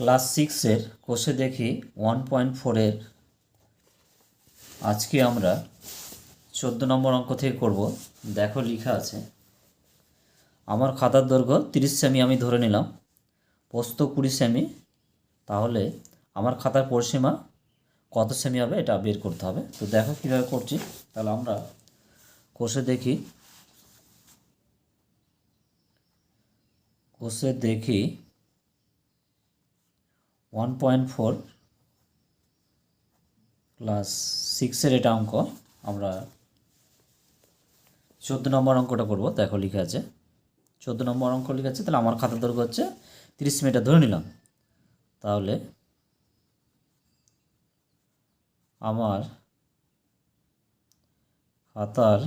Class 6-এর কোষে দেখি 1.4-এর আজকে আমরা 14 নম্বর অঙ্ক থেকে করব। দেখো লেখা আছে, আমার খাতার দৈর্ঘ্য 30 সেমি আমি ধরে নিলাম, প্রস্থ 20 সেমি, তাহলে আমার খাতার পরিসীমা কত সেমি হবে এটা বের করতে হবে। তো দেখো কীভাবে করছি। তাহলে আমরা কোষে দেখি 1.4 ক্লাস 6-এর এটা অঙ্ক। আমরা 14 নম্বর অঙ্কটা করব। দেখো লিখে আছে 14 নম্বর অঙ্ক লিখে আছে। তাহলে আমার খাতার দৈর্ঘ্য হচ্ছে 30 মিটার ধরে নিলাম। তাহলে আমার খাতার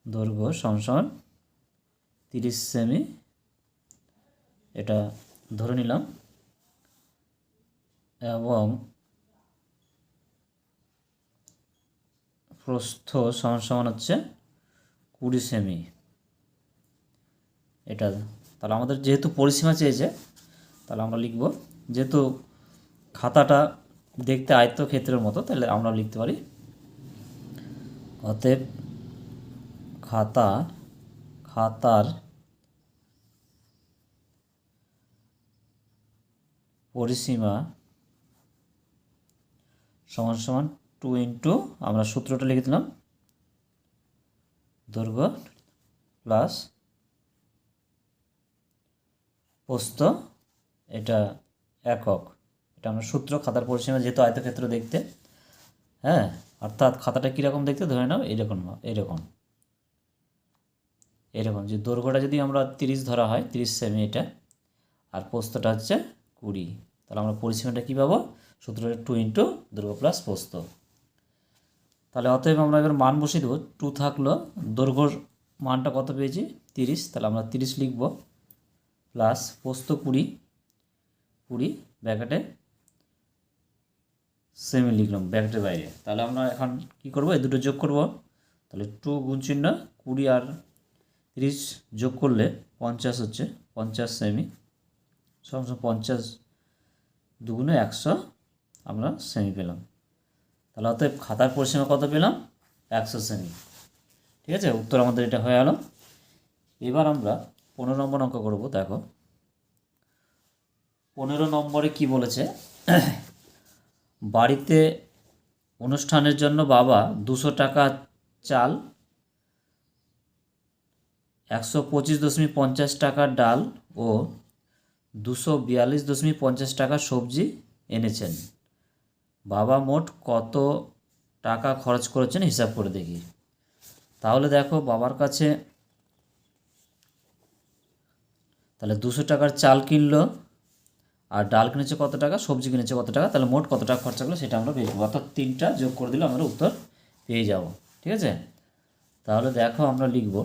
দৈর্ঘ্য সমান 30 সেমি, এটা ধরে নিলাম, এবং প্রস্থ সমান হচ্ছে 20 সেমি এটা। তাহলে আমাদের যেহেতু পরিসীমা চেয়েছে, তাহলে আমরা লিখব, যেহেতু খাতাটা দেখতে আয়তক্ষেত্রের মতো, তাহলে আমরা লিখতে পারি অতএব খাতার পরিসীমা সমান 2 ইন্টু, আমরা সূত্রটা লিখে দিলাম, দৈর্ঘ্য প্লাস প্রস্থ, এটা একক। এটা আমরা সূত্র, খাতার পরিসীমা যেহেতু আয়তক্ষেত্র দেখতে, হ্যাঁ, অর্থাৎ খাতাটা কীরকম দেখতে ধরে নাও এরকম যে দৈর্ঘ্যটা যদি আমরা 30 ধরা হয়, 30 সেমি এটা, আর প্রস্থটা হচ্ছে 20, তাহলে আমরা পরিসীমাটা কী পাবো? সূত্রটা 2 ইন্টু দৈর্ঘ্য প্লাস প্রস্থ। তাহলে অতএব আমরা এবার মান বসিয়ে দেবো। 2 থাকলো, দৈর্ঘ্যর মানটা কত পেয়েছি? 30, তাহলে আমরা 30 লিখব, প্লাস প্রস্থ 20 ব্র্যাকেটে সেমি লিখলাম ব্র্যাকেটের বাইরে। তাহলে আমরা এখন কি করব? এই দুটো যোগ করব। তাহলে 2 গুণ চিহ্ন 20 আর 30 যোগ করলে 50 হচ্ছে, 50 সেমি সমান 50 দুগুণে 100 আমরা সেমি পেলাম। তাহলে অতএব খাতার পরিসীমা কত পেলাম? 100 সেমি। ঠিক আছে, উত্তর আমাদের এটা হয়ে গেল। এবার আমরা 15 নম্বর অঙ্ক করব। দেখো 15 নম্বরে কি বলেছে, বাড়িতে অনুষ্ঠানের জন্য বাবা 200 টাকা চাল, 125.50 টাকার ডাল ও 242.50 টাকা সবজি এনেছেন। বাবা মোট কত টাকা খরচ করেছেন হিসাব করে দেখি। তাহলে দেখো বাবার কাছে, তাহলে 200 টাকার চাল কিনলো, আর ডাল কিনেছে কত টাকা, সবজি কিনেছে কত টাকা, তাহলে মোট কত টাকা খরচা করলো সেটা আমরা বের করবো। অর্থাৎ 3টা যোগ করে দিলে আমরা উত্তর পেয়ে যাব। ঠিক আছে, তাহলে দেখো আমরা লিখব,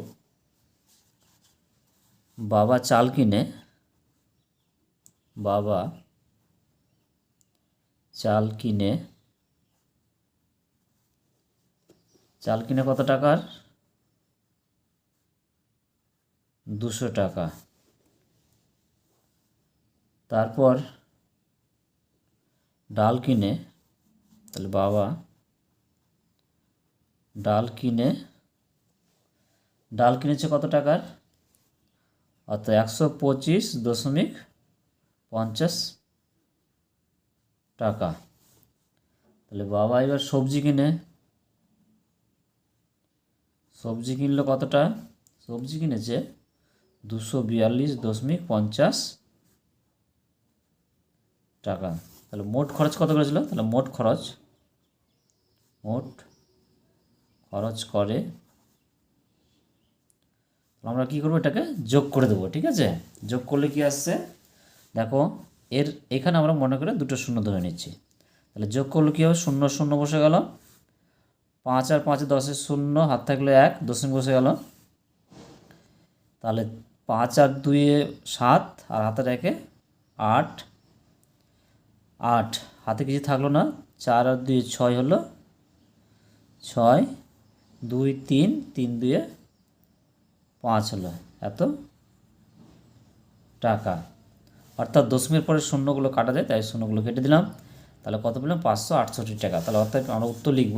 বাবা চাল কিনে কত টাকার? 200 টাকা। তারপর ডাল কিনে, তাহলে বাবা ডাল কিনেছে কত টাকার? অর্থাৎ 125.50 টাকা। তাহলে বাবা এবার সবজি কিনলো কতটা? সবজি কিনেছে 242.50 টাকা। তাহলে মোট খরচ কত করেছিল? তাহলে মোট খরচ করে আমরা কি করবো? এটাকে যোগ করে দেবো। ঠিক আছে, যোগ করলে কি আসছে দেখো, এখানে আমরা মনে করে দুটো শূন্য ধরে নিচ্ছি। তাহলে যোগ করলে কী হবে? 0 0 বসে গেল, 5 আর 5 10 0, হাত থাকলে 1, দশমিক বসে গেল। তাহলে 5 আর 2 7, আর হাতের 1 8, হাতে কিছু থাকলো না, 4 আর 2 6 হলো, 6 2 3, 3 2 5 হলো, এত টাকা। অর্থাৎ দশমিকের পরে শূন্যগুলো কাটা যায়, তাই শূন্যগুলো কেটে দিলাম। তাহলে কত পেলাম? 568 টাকা। তাহলে অতএব আমরা উত্তর লিখব।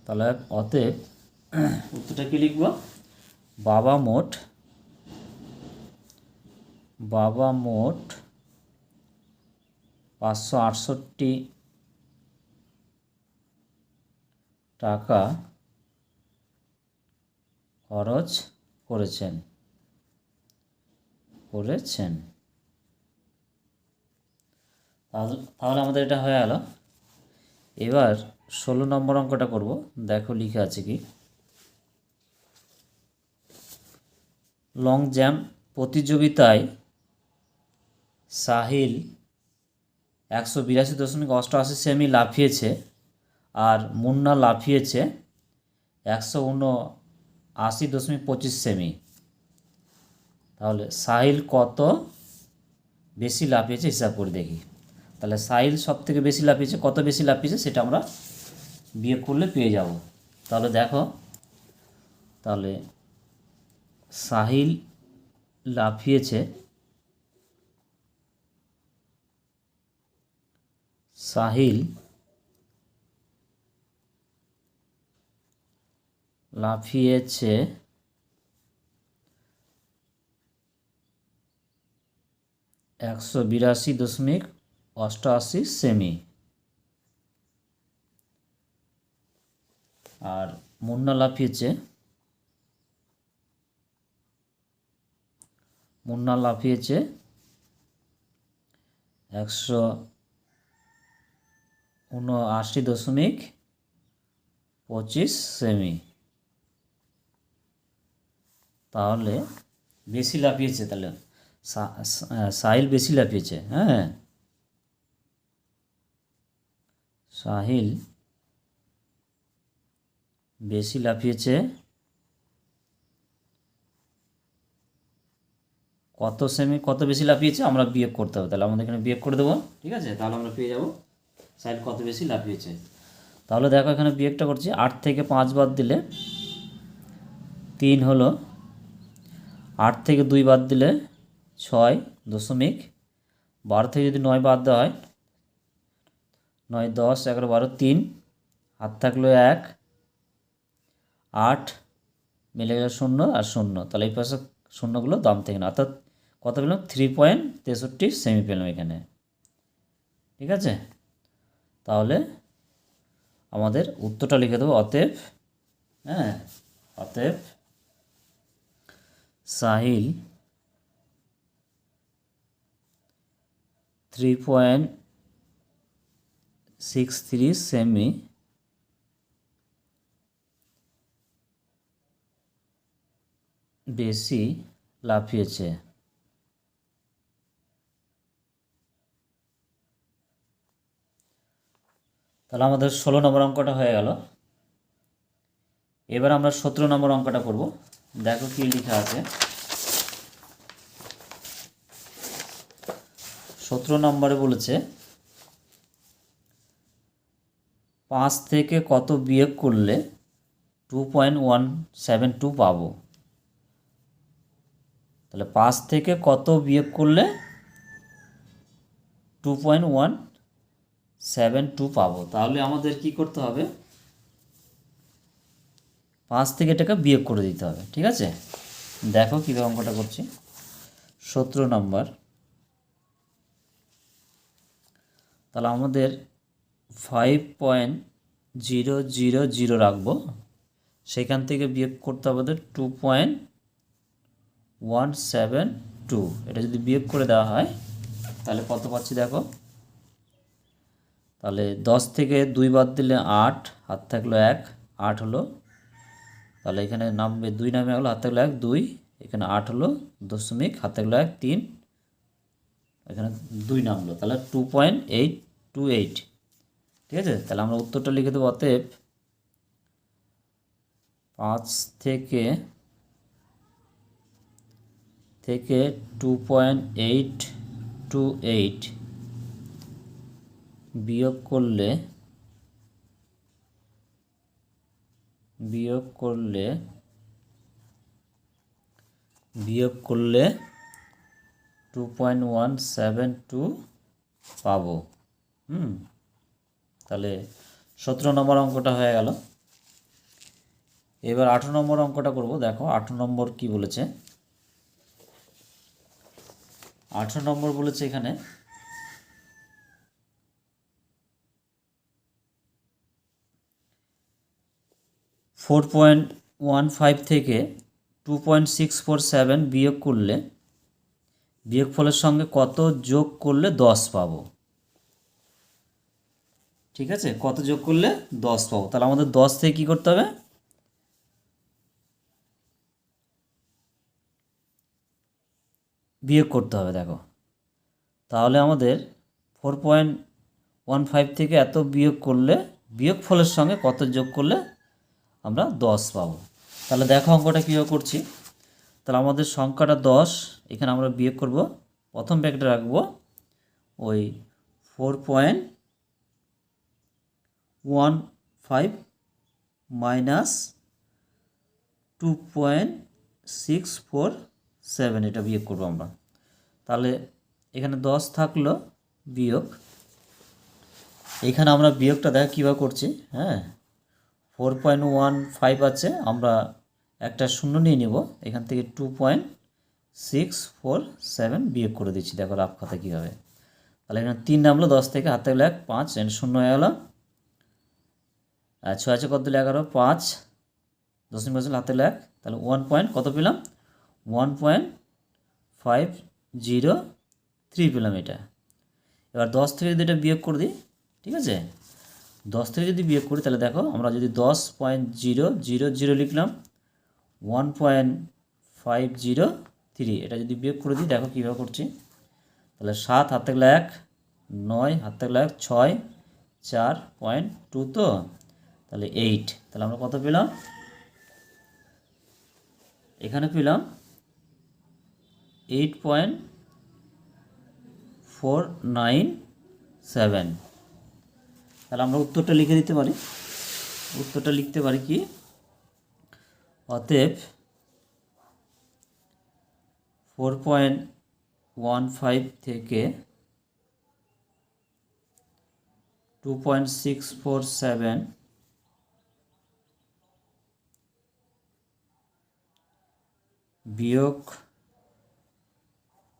তাহলে অতএব উত্তরটা কী লিখব? বাবা মোট 568 টাকা খরচ করেছেন। তাহলে আমাদের এটা হয়ে গেল। এবার 16 নম্বর অঙ্কটা করব। দেখো লিখে আছে কি, লং জাম্প প্রতিযোগিতায় সাহিল 182.88 সেমি লাফিয়েছে আর মুন্না লাফিয়েছে 179.25 সেমি। তাহলে সাহিল কত বেশি লাফিয়েছে হিসাব করে দেখি। তাহলে সাহিল সব থেকে বেশি লাফিয়েছে, কত বেশি লাফিয়েছে সেটা আমরা বিয়োগ করলে পেয়ে যাব। তাহলে দেখো, তাহলে সাহিল লাফিয়েছে 182.88 সেমি আর মুন্না লাফিয়েছে 179.25 সেমি। তাহলে বেশি লাফিয়েছে, তাহলে সাহিল বেশি লাফিয়েছে। হ্যাঁ, সাহিল বেশি লাফিয়েছে কত সেমি, কত বেশি লাফিয়েছে আমরা বিয়োগ করতে হবে। তাহলে আমাদের এখানে বিয়োগ করে দেবো, ঠিক আছে? তাহলে আমরা পেয়ে যাব সাহিল কত বেশি লাফিয়েছে। তাহলে দেখো এখানে বিয়োগটা করছি। 8 থেকে 5 বাদ দিলে 3 হলো, 8 থেকে 2 বাদ দিলে 6 দশমিক, 12 থেকে যদি 9 বাদ দেওয়া হয় 9, 10, 11, 12, 3 হাত থাকলো 1, 8 মিলে গেল 0 আর 0। তাহলে এই পাশে শূন্যগুলো দাম থেকে না, অর্থাৎ কত পেলাম? 3.63 সেমি পেলাম এখানে, ঠিক আছে? তাহলে আমাদের উত্তরটা লিখে দেবো। অতএব অতএব সাহিল 3.63 সেমি বেশি লাফিয়েছে। তাহলে আমাদের 16 নম্বর অঙ্কটা হয়ে গেল। এবার আমরা 17 নম্বর অঙ্কটা করব। দেখো কি লেখা আছে। 17 নম্বরে বলেছে 5 থেকে কত বিয়োগ করলে 2.172 পাবো। তাহলে 5 থেকে কত বিয়োগ করলে 2.172 পাবো। তাহলে আমাদের কি করতে হবে? 5 থেকে এটাকে বিয়োগ করে দিতে হবে, ঠিক আছে? দেখো কীভাবে অঙ্কটা করছি। 17 নম্বর, তাহলে আমাদের 5.000 রাখবো, সেখান থেকে বিয়োগ করতে হবে 2.172। এটা যদি বিয়োগ করে দেওয়া হয় তাহলে কত পাচ্ছি দেখো। তাহলে 10 থেকে 2 বাদ দিলে 8, হাত থাকলো 1, 8 হলো। তাহলে এখানে নামবে 2, নামে গেলো, হাত থাকলো 1, 2, এখানে 8 হলো দশমিক, হাত থাকলো 1, 3, এখানে 2 নামলো। তাহলে 2.828, ঠিক আছে? তাহলে আমরা উত্তরটা লিখে দেবো। অতএব 5 থেকে 2.828 বিয়োগ করলে 2.172 পাবো। তাহলে 17 নম্বর অঙ্কটা হয়ে গেল। এবার 18 নম্বর অঙ্কটা করব। দেখো 18 নম্বর কি বলেছে। 18 নম্বর বলেছে এখানে 4.15 থেকে 2.647 বিয়োগ করলে বিয়োগফলের সঙ্গে কত যোগ করলে 10 পাবো। ঠিক আছে, কত যোগ করলে 10 পাবো। তাহলে আমাদের 10 থেকে কী করতে হবে, বিয়োগ করতে হবে। দেখো তাহলে আমাদের 4.15 থেকে এত বিয়োগ করলে বিয়োগফলের সঙ্গে কত যোগ করলে আমরা 10 পাবো। তাহলে দেখো অঙ্কটা কীভাবে করছি। তাহলে আমাদের সংখ্যাটা 10, এখানে আমরা বিয়োগ করব। প্রথম ব্র্যাকেটে রাখবো ওই 4.15 মাইনাস 2.647, এটা বিয়োগ করবো আমরা। তাহলে এখানে 10 থাকলো বিয়োগ, এখানে আমরা বিয়োগটা দেখো কীভাবে করছি। 4.15 আছে, আমরা একটা শূন্য নিয়ে নেব, এখান থেকে 2.647 বিয়োগ করে দিচ্ছি। দেখো রাফ কথা কীভাবে। তাহলে এখানে 3 নামলো 10 থেকে, হাতে গেলে 1, 5 এখানে শূন্য হয়ে গেল। 6 আছে কত দিলে 11, 5 10 বছর হাতে গেলে 1, তাহলে 1 কত পেলাম, 1.503 পেলাম এটা। এবার 10 থেকে যদি এটা বিয়োগ করে দিই, ঠিক আছে, 10 থেকে যদি বিয়োগ করি তাহলে দেখো আমরা যদি 10.000 লিখলাম 1.503, এটা যদি বিয়োগ করে দিই দেখো কীভাবে করছি। তাহলে 7 হাতে গেলে 1, 9 হাতে গেলে 1, 6 4.2 তো, তাহলে 8। তাহলে আমরা কত পেলাম, এখানে পেলাম 8.497। তাহলে আমরা উত্তরটা লিখে দিতে পারি। উত্তরটা লিখতে পারি কি, অতএব 4.15 থেকে 2.647 বিয়োগ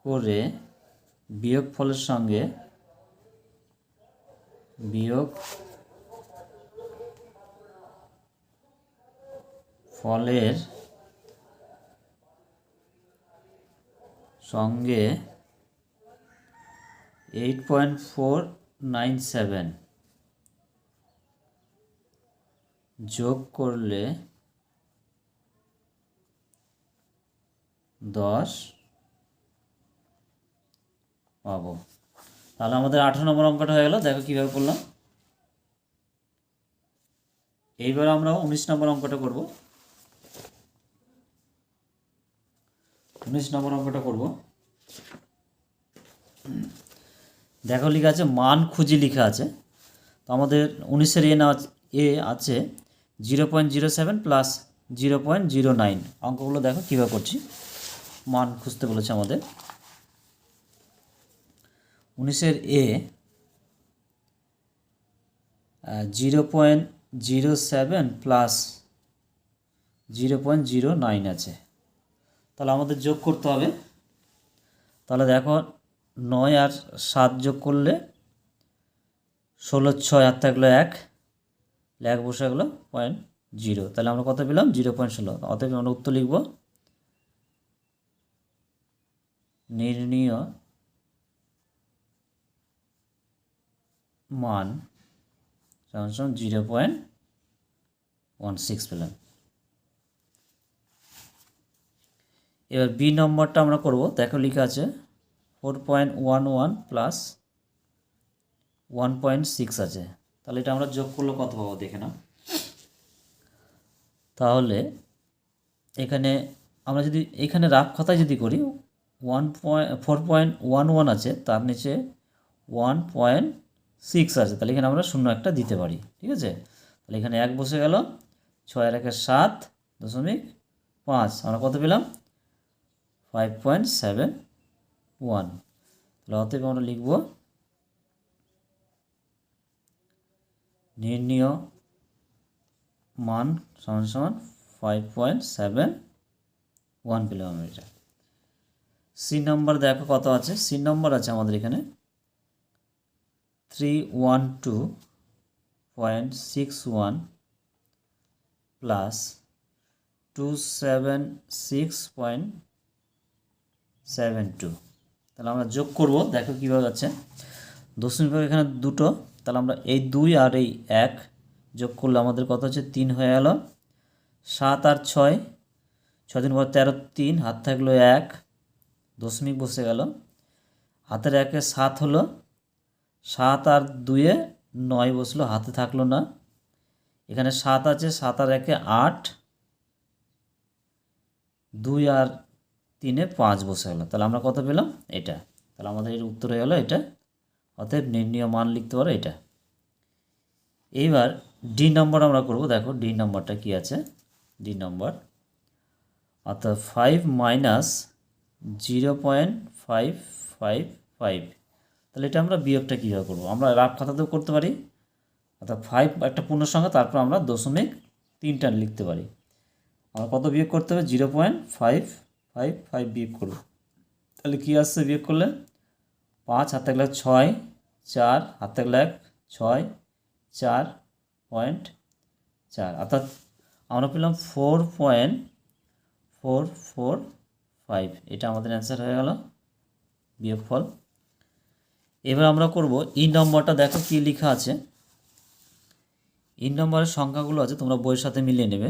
করে বিয়োগফলের সঙ্গে বিয়োগফলের সঙ্গে 8.497 যোগ করলে 10 পাবো। তাহলে আমাদের 18 নম্বর অঙ্কটা হয়ে গেল। দেখো কীভাবে করলাম। এইবার আমরা 19 নম্বর অঙ্কটা করব। 19 নম্বর অঙ্কটা করব। দেখো লেখা আছে মান খুঁজি লেখা আছে। তো আমাদের 19-এর এ আছে 0.07 প্লাস 0.09। অঙ্কগুলো দেখো কীভাবে করছি। মান খুঁজতে বলেছে আমাদের। 19-এর এ 0.07 প্লাস 0.09 আছে। তাহলে আমাদের যোগ করতে হবে। তাহলে দেখো 9 আর 7 যোগ করলে 16, 6 আর থাকলো 1, 1 বসে গেলো 0। তাহলে আমরা কত পেলাম, 0.16। অতএব আমরা উত্তর লিখব নির্ণীয় মান সমান 0.16 পেলাম। এবার বি নম্বরটা আমরা করব। দেখো লেখা আছে 4.11 প্লাস 1.6 আছে। তাহলে এটা আমরা যোগ করলে কত পাবো দেখে নাও। তাহলে এখানে আমরা যদি এখানে রাফ খাতায় যদি করি 4.11 আছে, তার নিচে 1.6 আছে, তাহলে এখানে আমরা 0 একটা দিতে পারি। ঠিক আছে, তাহলে এখানে 1 বসে গেল, 6 আর 1 7.5, আমরা কত পেলাম 5.71 1, তাহলে অতএব আমরা লিখব নির্ণীয় মান সমান সমান 5.71 পেলাম আমরা এটা। সি নাম্বার দেখো কত আছে, সি নাম্বার আছে আমাদের এখানে 312.61 প্লাস 276.72। তাহলে আমরা যোগ করব, দেখো কীভাবে আছে। দশমিক ভাগ এখানে দুটো, তাহলে আমরা এই 2 আর এই 1 যোগ করলে আমাদের কত হচ্ছে 3 হয়ে গেল। 7 আর 6, 6 দিন পর 13, 3 হাত থাকলো 1, দশমিক বসে গেল। হাতের 1-এ 7 হলো, 7 আর 2-এ 9 বসলো, হাতে থাকলো না। এখানে 7 আছে, 7 আর 1-এ 8, 2 আর 3-এ 5 বসে গেলো। তাহলে আমরা কত পেলাম এটা। তাহলে আমাদের এর উত্তর হয়ে গেলো এটা। অতএব নির্ণীয় মান লিখতে পারো এটা। এইবার ডি নম্বর আমরা করব। দেখো ডি নম্বরটা কি আছে। ডি নম্বর অর্থাৎ 5 মাইনাস 0.555। তাহলে এটা আমরা বিয়োগটা কীভাবে করবো, আমরা রাফ খাতাতেও করতে পারি। অর্থাৎ 5 একটা পূর্ণ সংখ্যা, তারপর আমরা দশমিক 3টা লিখতে পারি। আমরা কত বিয়োগ করতে হবে, 0.555 বিয়োগ করব। তাহলে কী আসছে বিয়োগ করলে, 5 হাত থাকলে 6, 4 হাত থাকলে 1, 6, 4.4, অর্থাৎ আমরা পেলাম 4.445। এটা আমাদের অ্যান্সার হয়ে গেল বিয়োগফল। এবার আমরা করব ই নম্বরটা। দেখো কি লেখা আছে। ই নম্বরের সংখ্যাগুলো আছে, তোমরা বইয়ের সাথে মিলিয়ে নেবে।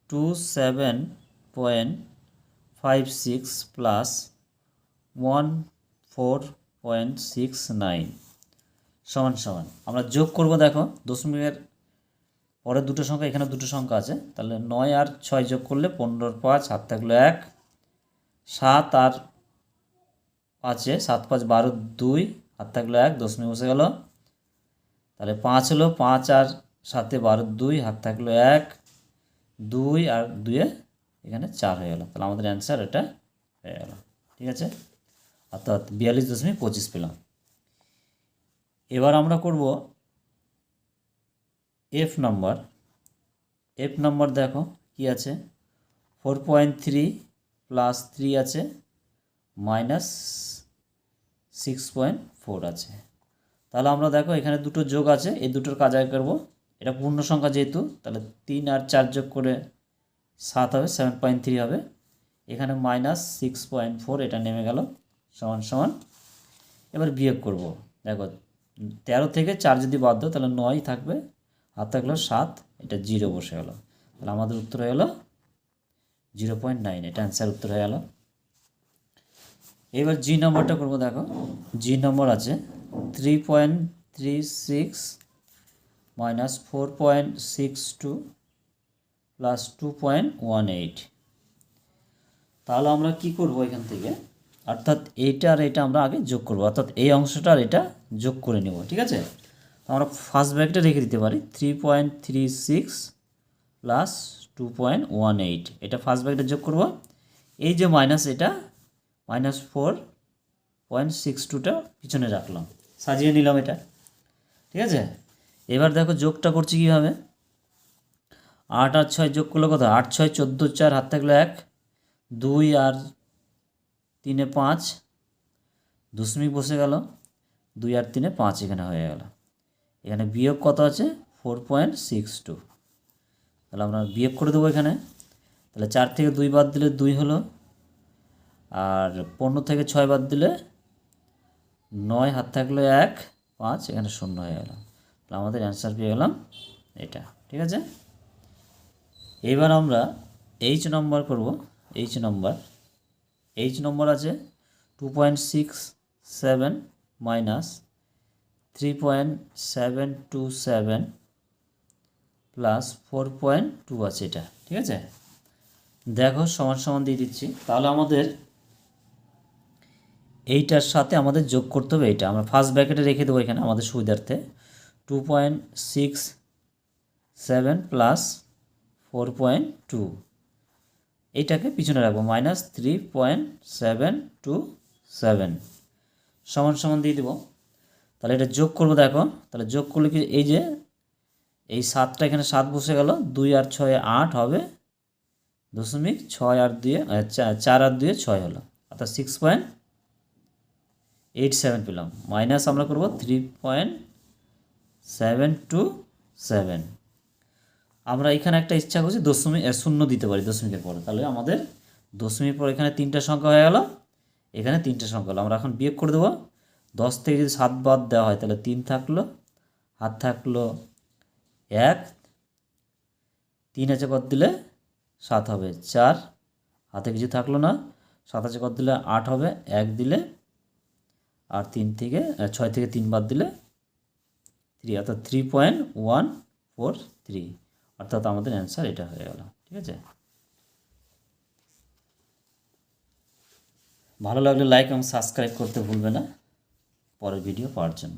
27.56 প্লাস 14.69 সমান সমান আমরা যোগ করব। দেখো দশমিকের পরে দুটো সংখ্যা, এখানে দুটো সংখ্যা আছে, তাহলে 9 আর 6 যোগ করলে 15, 5 হাত থাকলো 1, 7 আর 5-এ 7, 5, 12, 2 হাত থাকলো 1, দশমিক বসে গেল। তাহলে 5 হলো, 5 আর 7-এ 12, 2 হাত থাকলো 1, 2 আর 2-এ এখানে 4 হয়ে গেল। তাহলে আমাদের অ্যান্সার এটা হয়ে গেল। ঠিক আছে, অর্থাৎ 42.25 পেলাম। এবার আমরা করব এফ নম্বর। এফ নম্বর দেখো কি আছে, 4.3 প্লাস 3 আছে, মাইনাস 6.4 আছে। তাহলে আমরা দেখো এখানে দুটো যোগ আছে, এই দুটোর কাজ আগে করবো। এটা পূর্ণ সংখ্যা যেহেতু, তাহলে 3 আর 4 যোগ করে 7 হবে, 7.3 হবে। এখানে মাইনাস 6.4, এটা নেমে গেল, সমান সমান। এবার বিয়োগ করব। দেখো 13 থেকে 4 যদি বাদ দাও তাহলে 9 থাকবে, হাত থাকলো 7, এটা 0 বসে গেল। তাহলে আমাদের উত্তর হয়ে গেল 0.9, এটা অ্যান্সার উত্তর হয়ে গেল। এবার জি নম্বরটা করব। দেখো জি নম্বর আছে 3.36 মাইনাস 4.62 প্লাস 2.18। তাহলে আমরা কি করব এখান থেকে, অর্থাৎ এইটা আর এটা আমরা আগে যোগ করব, অর্থাৎ এই অংশটা আর এটা যোগ করে নেব। ঠিক আছে, আমরা ফার্স্ট ব্র্যাকেটে রেখে দিতে পারি 3.36 প্লাস 2.18, এটা ফার্স্ট ব্র্যাকেটে যোগ করব। এই যে মাইনাস, এটা মাইনাস 4.62টা পিছনে রাখলাম, সাজিয়ে নিলাম এটা। ঠিক আছে, এবার দেখো যোগটা করছি কীভাবে। 8 আর 6 যোগ করলে কত, 8, 6, 14, 4 হাত থাকলো 1, 2 আর 3-এ 5, দশমিক বসে গেল, 2 আর 3-এ 5 এখানে হয়ে গেল। এখানে বিয়োগ কত আছে, 4.62। তাহলে আমরা বিয়োগ করে দেবো এখানে। তাহলে 4 থেকে 2 বাদ দিলে 2 হলো, আর 15 থেকে 6 বাদ দিলে 9, হাত থাকলো 1, 5 এখানে 0 হয়ে গেল। তাহলে আমাদের অ্যান্সার পেয়ে গেলাম এটা। ঠিক আছে, এবার আমরা এইচ নম্বর করব। এইচ নম্বর আছে 2.67 মাইনাস 3.727 প্লাস 4.2 আছে এটা। ঠিক আছে, দেখো সমান সমান দিয়ে দিচ্ছি। তাহলে আমাদের এইটার সাথে আমাদের যোগ করতে হবে এটা, আমরা ফার্স্ট ব্র্যাকেটে রেখে দেবো এখানে আমাদের সুবিধার্থে। 2.67 প্লাস 4.2, এইটাকে পিছনে রাখবো, মাইনাস 3.727। 7 সমান সমান দিয়ে দেবো। তাহলে এটা যোগ করবো, দেখো তাহলে যোগ করলে কি এই যে এই 7টা এখানে 7 বসে গেল, 2 আর 6 8 হবে 0.6 আর 2 4 আর 2 6 হলো, অর্থাৎ 6.87 পেলাম। মাইনাস আমরা করব 3.727। আমরা এখানে একটা ইচ্ছা করছি শূন্য দিতে পারি দশমিকের পরে, তাহলে আমাদের দশমিক পর এখানে 3টা সংখ্যা হয়ে গেল, এখানে 3টা সংখ্যা হলো। আমরা এখন বিয়োগ করে দেবো। 10 থেকে যদি 7 বাদ দেওয়া হয় তাহলে 3 থাকলো, হাত থাকলো 1, 3 আছে কত দিলে 7 হবে 4, হাতে কিছু থাকলো না, 7 আছে কত দিলে 8 হবে 1 দিলে, আর 6 থেকে 3 বাদ দিলে 3, অর্থাৎ 3.143, অর্থাৎ আমাদের অ্যান্সার এটা হয়ে গেল। ঠিক আছে, ভালো লাগলে লাইক এবং সাবস্ক্রাইব করতে ভুলবে না পরের ভিডিও পাওয়ার জন্য।